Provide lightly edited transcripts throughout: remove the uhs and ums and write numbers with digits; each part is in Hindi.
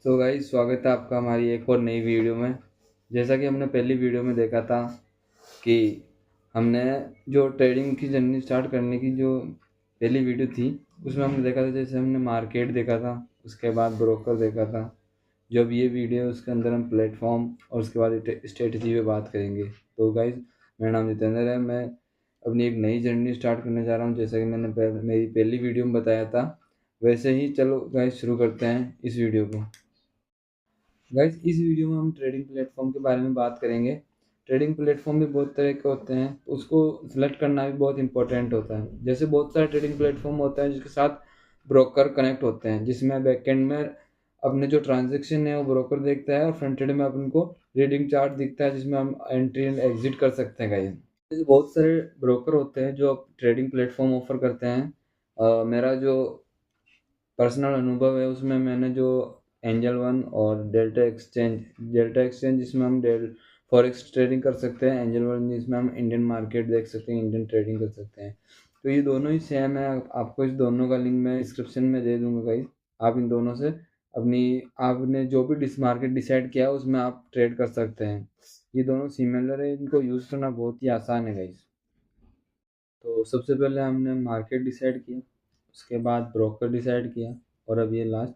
तो गाइस स्वागत है आपका हमारी एक और नई वीडियो में। जैसा कि हमने पहली वीडियो में देखा था कि हमने जो ट्रेडिंग की जर्नी स्टार्ट करने की जो पहली वीडियो थी उसमें हमने देखा था, जैसे हमने मार्केट देखा था, उसके बाद ब्रोकर देखा था। जो अब ये वीडियो है उसके अंदर हम प्लेटफॉर्म और उसके बाद स्ट्रेटजी पे बात करेंगे। तो गाइस मेरा नाम जितेंद्र है। मैं अपनी एक नई जर्नी स्टार्ट करने जा रहा हूँ, जैसा कि मैंने मेरी पहली वीडियो में बताया था। वैसे ही चलो गाइस शुरू करते हैं इस वीडियो को। गाइस इस वीडियो में हम ट्रेडिंग प्लेटफॉर्म के बारे में बात करेंगे। ट्रेडिंग प्लेटफॉर्म भी बहुत तरह के होते हैं, तो उसको सिलेक्ट करना भी बहुत इंपॉर्टेंट होता है। जैसे बहुत सारे ट्रेडिंग प्लेटफॉर्म होता है जिसके साथ ब्रोकर कनेक्ट होते हैं, जिसमें बैकएंड में अपने जो ट्रांजेक्शन है वो ब्रोकर देखता है और फ्रंट एंड में अपन को रीडिंग चार्ट दिखता है, जिसमें हम एंट्री एंड एग्जिट कर सकते हैं गाइस। जैसे बहुत सारे ब्रोकर होते हैं जो ट्रेडिंग प्लेटफॉर्म ऑफर करते हैं। मेरा जो पर्सनल अनुभव है उसमें मैंने जो एंजल वन और डेल्टा एक्सचेंज जिसमें हम फॉरेक्स ट्रेडिंग कर सकते हैं, एंजल वन जिसमें हम इंडियन मार्केट देख सकते हैं, इंडियन ट्रेडिंग कर सकते हैं। तो ये दोनों ही सेम है। आपको इस दोनों का लिंक मैं डिस्क्रिप्शन में दे दूंगा गाइस। आप इन दोनों से अपनी आपने जो भी मार्केट डिसाइड किया है उसमें आप ट्रेड कर सकते हैं। ये दोनों सिमिलर है, इनको यूज़ करना बहुत ही आसान है गाइस। तो सबसे पहले हमने मार्केट डिसाइड किया, उसके बाद ब्रोकर डिसाइड किया, और अब ये लास्ट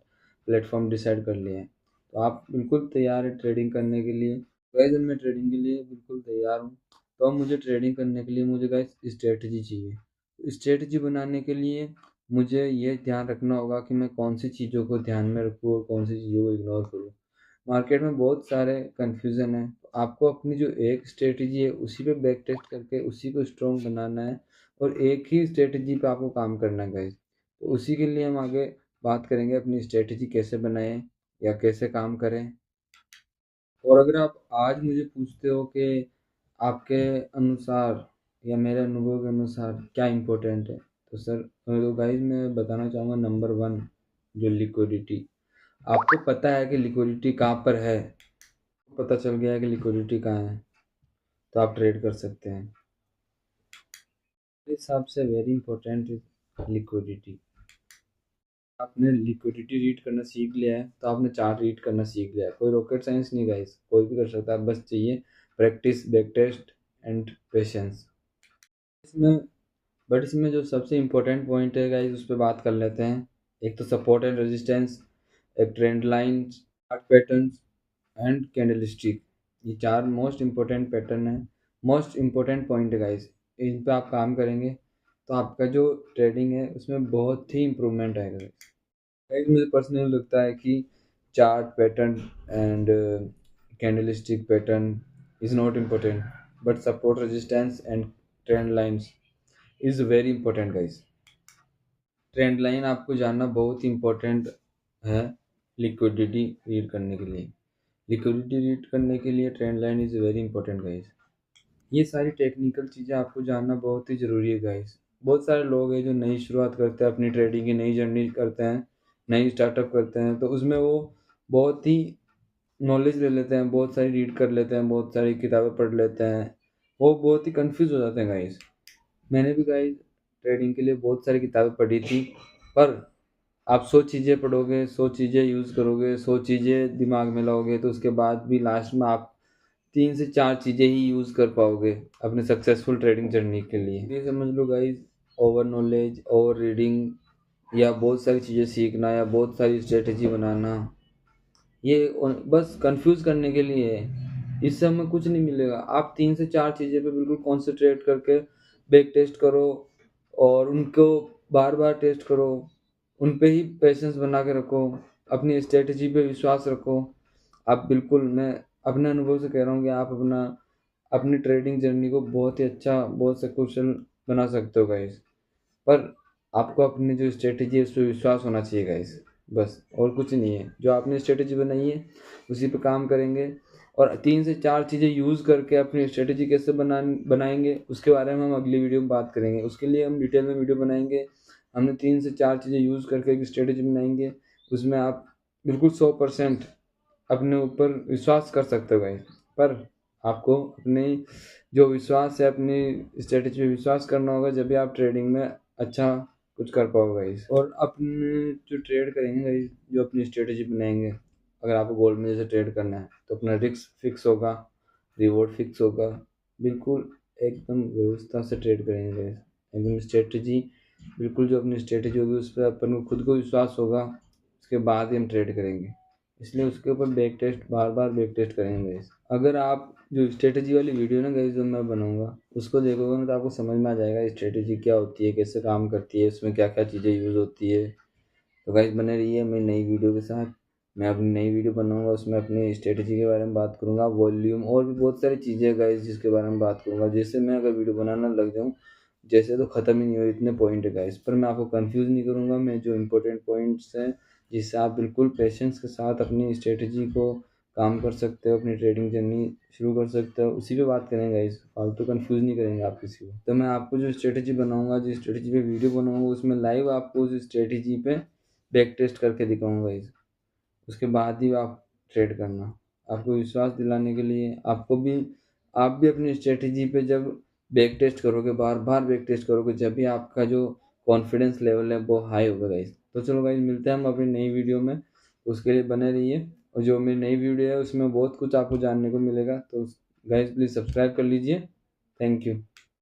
प्लेटफॉर्म डिसाइड कर लिया है। तो आप बिल्कुल तैयार है ट्रेडिंग करने के लिए। गाइस मैं ट्रेडिंग के लिए बिल्कुल तैयार हूँ। तो अब मुझे ट्रेडिंग करने के लिए मुझे गाइस स्ट्रेटजी चाहिए। स्ट्रेटजी बनाने के लिए मुझे ये ध्यान रखना होगा कि मैं कौन सी चीज़ों को ध्यान में रखूँ और कौन सी चीज़ों को इग्नोर करूँ। मार्केट में बहुत सारे कन्फ्यूज़न है, तो आपको अपनी जो एक स्ट्रेटजी है उसी पे बैक टेस्ट करके उसी को स्ट्रॉन्ग बनाना है, और एक ही स्ट्रेटजी पे आपको काम करना है गाइस। तो उसी के लिए हम आगे बात करेंगे अपनी स्ट्रेटजी कैसे बनाएं या कैसे काम करें। और अगर आप आज मुझे पूछते हो कि आपके अनुसार या मेरे अनुभव के अनुसार क्या इम्पोर्टेंट है, तो सर तो गाइस मैं बताना चाहूँगा नंबर वन, जो लिक्विडिटी। आपको पता है कि लिक्विडिटी कहाँ पर है, पता चल गया है कि लिक्विडिटी कहाँ है, तो आप ट्रेड कर सकते हैं। मेरे हिसाब से वेरी इंपॉर्टेंट इज लिक्विडिटी। आपने लिक्विडिटी रीड करना सीख लिया है तो आपने चार्ट रीड करना सीख लिया है। कोई रॉकेट साइंस नहीं गाइस, कोई भी कर सकता है, बस चाहिए practice, back test and patience इसमें। बट इसमें जो सबसे इम्पोर्टेंट पॉइंट है गाइस उस पर बात कर लेते हैं। एक तो सपोर्ट एंड रेजिस्टेंस, एक trend line, chart patterns and candlestick. ये चार मोस्ट इम्पोर्टेंट पैटर्न है, मोस्ट इम्पोर्टेंट पॉइंट है गाइस। इन पे आप काम करेंगे तो आपका जो ट्रेडिंग है उसमें बहुत ही इम्प्रूवमेंट आएगा गाइस। मुझे पर्सनली लगता है कि chart pattern and candlestick pattern is not important, but support resistance and trend lines is very important guys. Trend line आपको जानना बहुत इंपॉर्टेंट है लिक्विडिटी रीड करने के लिए। लिक्विडिटी रीड करने के लिए trend line is very important guys. ये सारी टेक्निकल चीज़ें आपको जानना बहुत ही ज़रूरी है गाइस। बहुत सारे लोग हैं जो नई शुरुआत करते हैं, अपनी ट्रेडिंग की नई जर्नी करते हैं, नई स्टार्टअप करते हैं, तो उसमें वो बहुत ही नॉलेज ले लेते हैं, बहुत सारी रीड कर लेते हैं, बहुत सारी किताबें पढ़ लेते हैं, वो बहुत ही कंफ्यूज हो जाते हैं गाइस। मैंने भी गाइस ट्रेडिंग के लिए बहुत सारी किताबें पढ़ी थी, पर आप 100 चीज़ें पढ़ोगे, 100 चीज़ें यूज़ करोगे, 100 चीज़ें दिमाग में लाओगे, तो उसके बाद भी लास्ट में आप 3 से 4 चीज़ें ही यूज़ कर पाओगे अपने सक्सेसफुल ट्रेडिंग जर्नी के लिए। ये समझ लो guys, over knowledge, over reading या बहुत सारी चीज़ें सीखना या बहुत सारी स्ट्रेटजी बनाना, ये बस कंफ्यूज करने के लिए है। इससे हमें कुछ नहीं मिलेगा। आप 3 से 4 चीज़ें पे बिल्कुल कॉन्सेंट्रेट करके बैक टेस्ट करो और उनको बार बार टेस्ट करो, उन पे ही पेशेंस बना के रखो, अपनी स्ट्रेटजी पे विश्वास रखो। आप बिल्कुल, मैं अपने अनुभव से कह रहा हूँ कि आप अपनी ट्रेडिंग जर्नी को बहुत ही अच्छा, बहुत सक्सेसफुल बना सकते हो गाइस। पर आपको अपनी जो स्ट्रेटजी है उस पर विश्वास होना चाहिए गाइस, बस और कुछ नहीं है। जो आपने स्ट्रेटजी बनाई है उसी पे काम करेंगे, और 3 से 4 चीज़ें यूज़ करके अपनी स्ट्रेटजी कैसे बनाएंगे उसके बारे में हम अगली वीडियो में बात करेंगे। उसके लिए हम डिटेल में वीडियो बनाएंगे। हमने 3 से 4 चीज़ें यूज़ करके एक स्ट्रेटजी बनाएंगे, उसमें आप बिल्कुल 100% अपने ऊपर विश्वास कर सकते हो गाइस। पर आपको अपने जो विश्वास है, अपनी स्ट्रेटजी पे विश्वास करना होगा, जब भी आप ट्रेडिंग में अच्छा कुछ कर पाओगे गाइस। और अपने जो ट्रेड करेंगे गाइस, जो अपनी स्ट्रेटजी बनाएंगे, अगर आपको गोल्ड में जैसे ट्रेड करना है तो अपना रिस्क फिक्स होगा, रिवॉर्ड फिक्स होगा, बिल्कुल एकदम व्यवस्था से ट्रेड करेंगे, एकदम स्ट्रेटजी, बिल्कुल जो अपनी स्ट्रेटजी होगी उस पर अपन को खुद को विश्वास होगा, उसके बाद ही हम ट्रेड करेंगे। इसलिए उसके ऊपर बैक टेस्ट, बार बार बैक टेस्ट करेंगे गाइस। अगर आप जो स्ट्रेटजी वाली वीडियो ना गाइस जो मैं बनाऊंगा उसको देखोगे ना तो आपको समझ में आ जाएगा स्ट्रेटजी क्या होती है, कैसे काम करती है, उसमें क्या क्या चीज़ें यूज़ होती है। तो गाइस बने रहिए मेरी नई वीडियो के साथ। मैं अपनी नई वीडियो बनाऊंगा, उसमें अपनी स्ट्रेटजी के बारे में बात करूंगा, वॉल्यूम और भी बहुत सारी चीज़ें गाइस जिसके बारे में बात करूंगा। जैसे मैं अगर वीडियो बनाना लग जाऊँ जैसे तो ख़त्म ही नहीं हो, इतने पॉइंट है गाइस, पर मैं आपको कंफ्यूज नहीं करूंगा। मैं जो इंपॉर्टेंट पॉइंट्स हैं जिससे आप बिल्कुल पेशेंस के साथ अपनी स्ट्रेटजी को काम कर सकते हो, अपनी ट्रेडिंग जर्नी शुरू कर सकते हो, उसी पे बात करेंगे गाइस, फालतू कंफ्यूज नहीं करेंगे आप किसी को। तो मैं आपको जो स्ट्रेटजी बनाऊंगा, जिस स्ट्रेटजी पे वीडियो बनाऊंगा, उसमें लाइव आपको उस स्ट्रेटजी पे बैक टेस्ट करके दिखाऊंगा गाइस। उसके बाद ही आप ट्रेड करना। आपको विश्वास दिलाने के लिए आप भी अपनी स्ट्रेटजी पे जब बैक टेस्ट करोगे, बार बार बैक टेस्ट करोगे, जब भी आपका जो कॉन्फिडेंस लेवल है वो हाई होगा गाइस। तो चलो गाइस मिलते हैं हम अपनी नई वीडियो में, उसके लिए बने रहिए। और जो मेरी नई वीडियो है उसमें बहुत कुछ आपको जानने को मिलेगा, तो गाइस प्लीज़ सब्सक्राइब कर लीजिए। Thank you.